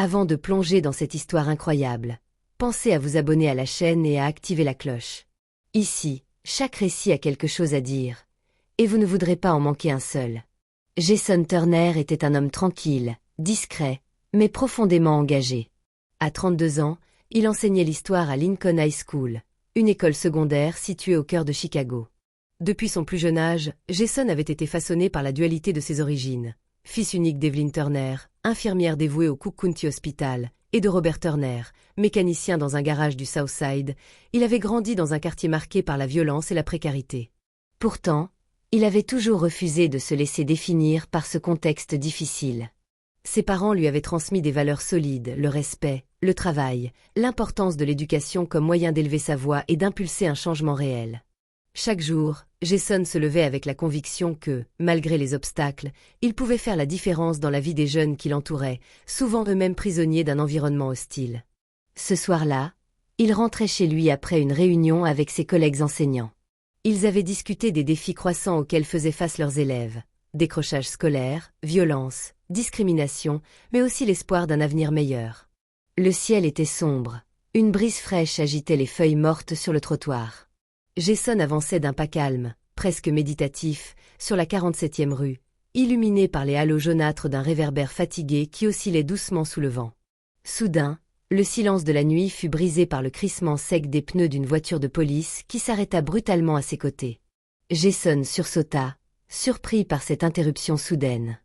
Avant de plonger dans cette histoire incroyable, pensez à vous abonner à la chaîne et à activer la cloche. Ici, chaque récit a quelque chose à dire, et vous ne voudrez pas en manquer un seul. Jason Turner était un homme tranquille, discret, mais profondément engagé. À 32 ans, il enseignait l'histoire à Lincoln High School, une école secondaire située au cœur de Chicago. Depuis son plus jeune âge, Jason avait été façonné par la dualité de ses origines. Fils unique d'Evelyn Turner, infirmière dévouée au Cook County Hospital, et de Robert Turner, mécanicien dans un garage du South Side, il avait grandi dans un quartier marqué par la violence et la précarité. Pourtant, il avait toujours refusé de se laisser définir par ce contexte difficile. Ses parents lui avaient transmis des valeurs solides, le respect, le travail, l'importance de l'éducation comme moyen d'élever sa voix et d'impulser un changement réel. Chaque jour, Jason se levait avec la conviction que, malgré les obstacles, il pouvait faire la différence dans la vie des jeunes qui l'entouraient, souvent eux-mêmes prisonniers d'un environnement hostile. Ce soir-là, il rentrait chez lui après une réunion avec ses collègues enseignants. Ils avaient discuté des défis croissants auxquels faisaient face leurs élèves, décrochage scolaire, violence, discrimination, mais aussi l'espoir d'un avenir meilleur. Le ciel était sombre, une brise fraîche agitait les feuilles mortes sur le trottoir. Jason avançait d'un pas calme, presque méditatif, sur la 47e rue, illuminé par les halos jaunâtres d'un réverbère fatigué qui oscillait doucement sous le vent. Soudain, le silence de la nuit fut brisé par le crissement sec des pneus d'une voiture de police qui s'arrêta brutalement à ses côtés. Jason sursauta, surpris par cette interruption soudaine.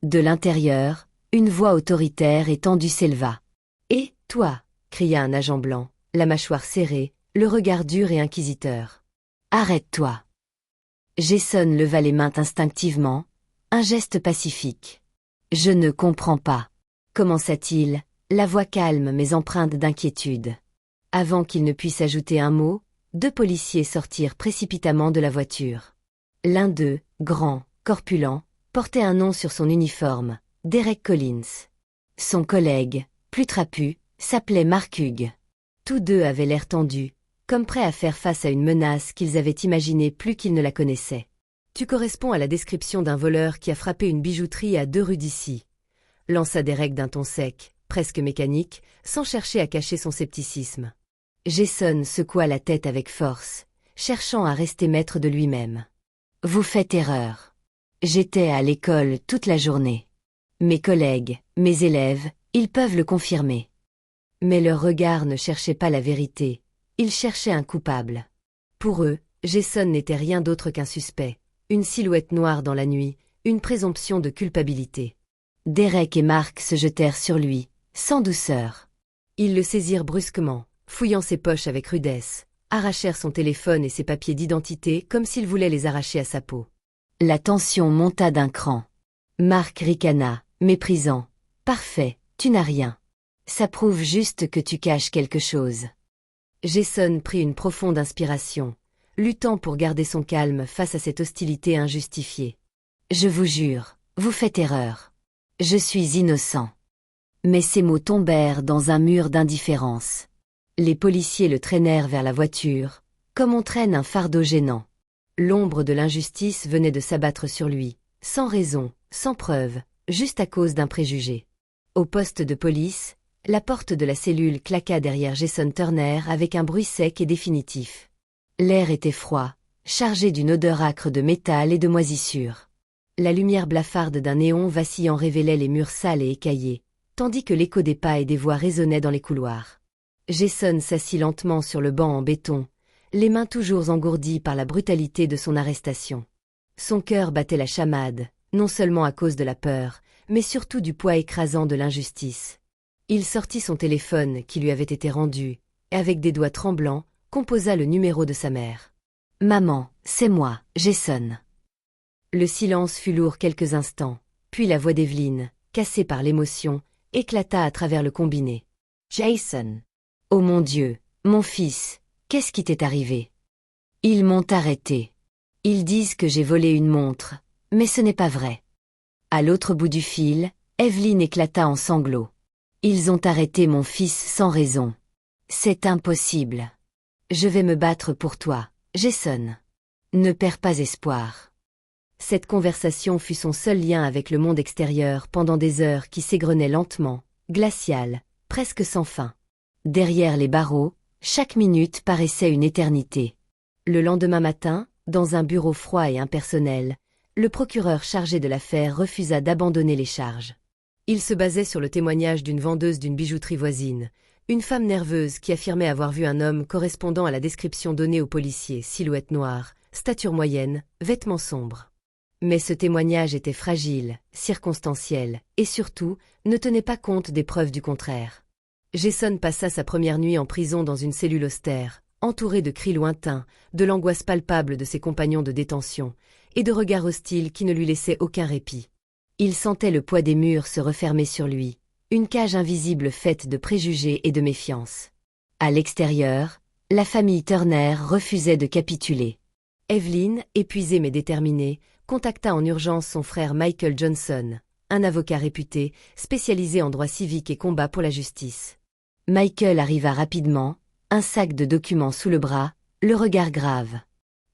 De l'intérieur, une voix autoritaire et tendue s'éleva. « Et, toi » cria un agent blanc, la mâchoire serrée, le regard dur et inquisiteur. « Arrête-toi » Jason leva les mains instinctivement, un geste pacifique. « Je ne comprends pas » commença-t-il, la voix calme mais empreinte d'inquiétude. Avant qu'il ne puisse ajouter un mot, 2 policiers sortirent précipitamment de la voiture. L'un d'eux, grand, corpulent, portait un nom sur son uniforme, Derek Collins. Son collègue, plus trapu, s'appelait Mark Hughes. Tous 2 avaient l'air tendus, comme prêts à faire face à une menace qu'ils avaient imaginée plus qu'ils ne la connaissaient. « Tu corresponds à la description d'un voleur qui a frappé une bijouterie à 2 rues d'ici », lança Derek d'un ton sec, presque mécanique, sans chercher à cacher son scepticisme. Jason secoua la tête avec force, cherchant à rester maître de lui-même. « Vous faites erreur. J'étais à l'école toute la journée. Mes collègues, mes élèves, ils peuvent le confirmer. » Mais leur regard ne cherchait pas la vérité, ils cherchaient un coupable. Pour eux, Jason n'était rien d'autre qu'un suspect, une silhouette noire dans la nuit, une présomption de culpabilité. Derek et Mark se jetèrent sur lui, sans douceur. Ils le saisirent brusquement, fouillant ses poches avec rudesse, arrachèrent son téléphone et ses papiers d'identité comme s'ils voulaient les arracher à sa peau. La tension monta d'un cran. Mark ricana, méprisant. « Parfait, tu n'as rien. Ça prouve juste que tu caches quelque chose. » Jason prit une profonde inspiration, luttant pour garder son calme face à cette hostilité injustifiée. « Je vous jure, vous faites erreur. Je suis innocent. » Mais ces mots tombèrent dans un mur d'indifférence. Les policiers le traînèrent vers la voiture, comme on traîne un fardeau gênant. L'ombre de l'injustice venait de s'abattre sur lui, sans raison, sans preuve, juste à cause d'un préjugé. Au poste de police, la porte de la cellule claqua derrière Jason Turner avec un bruit sec et définitif. L'air était froid, chargé d'une odeur âcre de métal et de moisissure. La lumière blafarde d'un néon vacillant révélait les murs sales et écaillés, tandis que l'écho des pas et des voix résonnait dans les couloirs. Jason s'assit lentement sur le banc en béton, les mains toujours engourdies par la brutalité de son arrestation. Son cœur battait la chamade, non seulement à cause de la peur, mais surtout du poids écrasant de l'injustice. Il sortit son téléphone qui lui avait été rendu, et avec des doigts tremblants, composa le numéro de sa mère. « Maman, c'est moi, Jason. » Le silence fut lourd quelques instants, puis la voix d'Evelyn, cassée par l'émotion, éclata à travers le combiné. « Jason! Oh mon Dieu, mon fils, qu'est-ce qui t'est arrivé? » « Ils m'ont arrêté. Ils disent que j'ai volé une montre, mais ce n'est pas vrai. » À l'autre bout du fil, Evelyn éclata en sanglots. « Ils ont arrêté mon fils sans raison. C'est impossible. Je vais me battre pour toi, Jason. Ne perds pas espoir. » Cette conversation fut son seul lien avec le monde extérieur pendant des heures qui s'égrenaient lentement, glacial, presque sans fin. Derrière les barreaux, chaque minute paraissait une éternité. Le lendemain matin, dans un bureau froid et impersonnel, le procureur chargé de l'affaire refusa d'abandonner les charges. Il se basait sur le témoignage d'une vendeuse d'une bijouterie voisine, une femme nerveuse qui affirmait avoir vu un homme correspondant à la description donnée aux policiers, silhouette noire, stature moyenne, vêtements sombres. Mais ce témoignage était fragile, circonstanciel, et surtout, ne tenait pas compte des preuves du contraire. Jason passa sa première nuit en prison dans une cellule austère, entouré de cris lointains, de l'angoisse palpable de ses compagnons de détention, et de regards hostiles qui ne lui laissaient aucun répit. Il sentait le poids des murs se refermer sur lui, une cage invisible faite de préjugés et de méfiance. À l'extérieur, la famille Turner refusait de capituler. Evelyn, épuisée mais déterminée, contacta en urgence son frère Michael Johnson, un avocat réputé, spécialisé en droit civique et combat pour la justice. Michael arriva rapidement, un sac de documents sous le bras, le regard grave.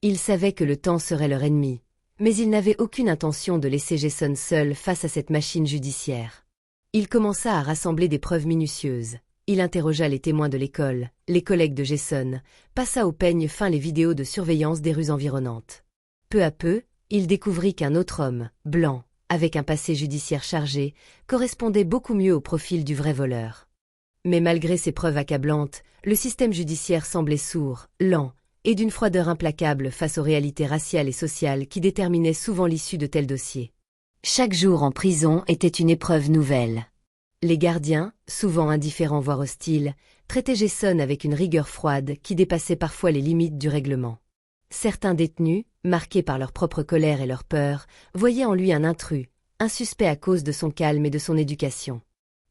Il savait que le temps serait leur ennemi, mais il n'avait aucune intention de laisser Jason seul face à cette machine judiciaire. Il commença à rassembler des preuves minutieuses. Il interrogea les témoins de l'école, les collègues de Jason, passa au peigne fin les vidéos de surveillance des rues environnantes. Peu à peu, il découvrit qu'un autre homme, blanc, avec un passé judiciaire chargé, correspondait beaucoup mieux au profil du vrai voleur. Mais malgré ces preuves accablantes, le système judiciaire semblait sourd, lent, et d'une froideur implacable face aux réalités raciales et sociales qui déterminaient souvent l'issue de tels dossiers. Chaque jour en prison était une épreuve nouvelle. Les gardiens, souvent indifférents voire hostiles, traitaient Jason avec une rigueur froide qui dépassait parfois les limites du règlement. Certains détenus, marqués par leur propre colère et leur peur, voyaient en lui un intrus, un suspect à cause de son calme et de son éducation.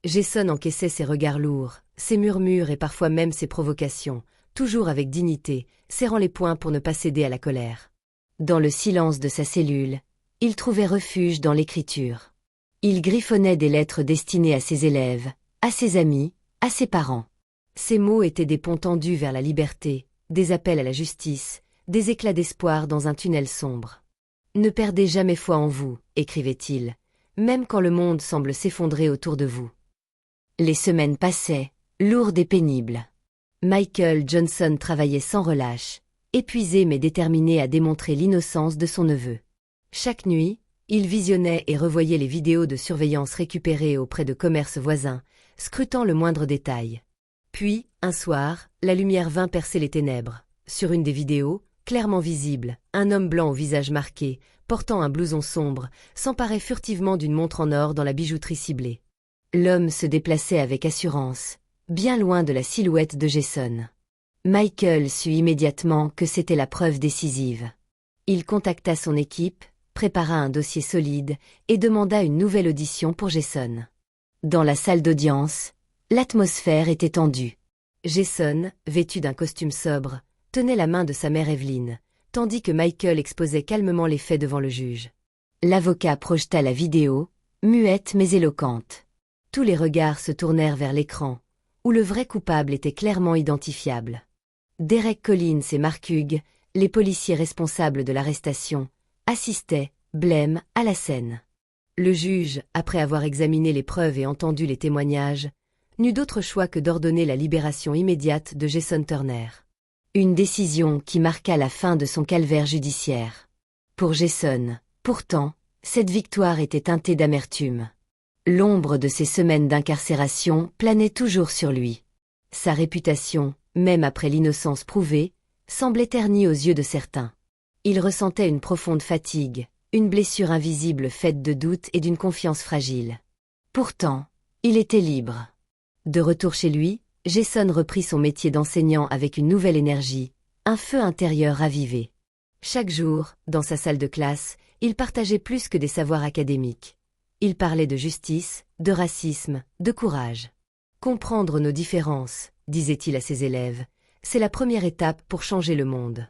Jason encaissait ses regards lourds, ses murmures et parfois même ses provocations, toujours avec dignité, serrant les poings pour ne pas céder à la colère. Dans le silence de sa cellule, il trouvait refuge dans l'écriture. Il griffonnait des lettres destinées à ses élèves, à ses amis, à ses parents. Ces mots étaient des ponts tendus vers la liberté, des appels à la justice, des éclats d'espoir dans un tunnel sombre. « Ne perdez jamais foi en vous », écrivait-il, même quand le monde semble s'effondrer autour de vous. Les semaines passaient, lourdes et pénibles. Michael Johnson travaillait sans relâche, épuisé mais déterminé à démontrer l'innocence de son neveu. Chaque nuit, il visionnait et revoyait les vidéos de surveillance récupérées auprès de commerces voisins, scrutant le moindre détail. Puis, un soir, la lumière vint percer les ténèbres. Sur une des vidéos, clairement visible, un homme blanc au visage marqué, portant un blouson sombre, s'emparait furtivement d'une montre en or dans la bijouterie ciblée. L'homme se déplaçait avec assurance, bien loin de la silhouette de Jason. Michael sut immédiatement que c'était la preuve décisive. Il contacta son équipe, prépara un dossier solide et demanda une nouvelle audition pour Jason. Dans la salle d'audience, l'atmosphère était tendue. Jason, vêtu d'un costume sobre, tenait la main de sa mère Evelyn, tandis que Michael exposait calmement les faits devant le juge. L'avocat projeta la vidéo, muette mais éloquente. Tous les regards se tournèrent vers l'écran, où le vrai coupable était clairement identifiable. Derek Collins et Mark Hughes, les policiers responsables de l'arrestation, assistaient, blêmes, à la scène. Le juge, après avoir examiné les preuves et entendu les témoignages, n'eut d'autre choix que d'ordonner la libération immédiate de Jason Turner. Une décision qui marqua la fin de son calvaire judiciaire. Pour Jason, pourtant, cette victoire était teintée d'amertume. L'ombre de ses semaines d'incarcération planait toujours sur lui. Sa réputation, même après l'innocence prouvée, semblait ternie aux yeux de certains. Il ressentait une profonde fatigue, une blessure invisible faite de doutes et d'une confiance fragile. Pourtant, il était libre. De retour chez lui, Jason reprit son métier d'enseignant avec une nouvelle énergie, un feu intérieur ravivé. Chaque jour, dans sa salle de classe, il partageait plus que des savoirs académiques. Il parlait de justice, de racisme, de courage. Comprendre nos différences, disait-il à ses élèves, c'est la première étape pour changer le monde.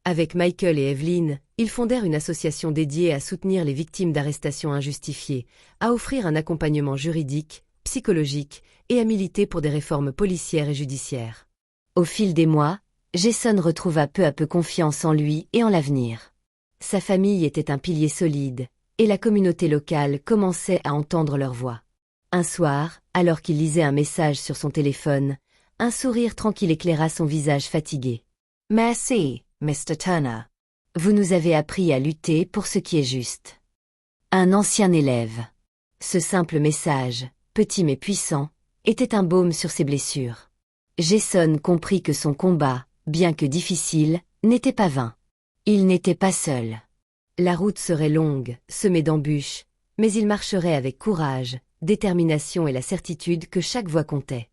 Avec Michael et Evelyn, ils fondèrent une association dédiée à soutenir les victimes d'arrestations injustifiées, à offrir un accompagnement juridique, psychologique et à militer pour des réformes policières et judiciaires. Au fil des mois, Jason retrouva peu à peu confiance en lui et en l'avenir. Sa famille était un pilier solide, et la communauté locale commençait à entendre leur voix. Un soir, Alors qu'il lisait un message sur son téléphone, un sourire tranquille éclaira son visage fatigué. Merci, Mr. Turner. Vous nous avez appris à lutter pour ce qui est juste. Un ancien élève. Ce simple message, petit mais puissant, était un baume sur ses blessures. Jason comprit que son combat, bien que difficile, n'était pas vain. Il n'était pas seul. La route serait longue, semée d'embûches, mais il marcherait avec courage, détermination et la certitude que chaque voie comptait.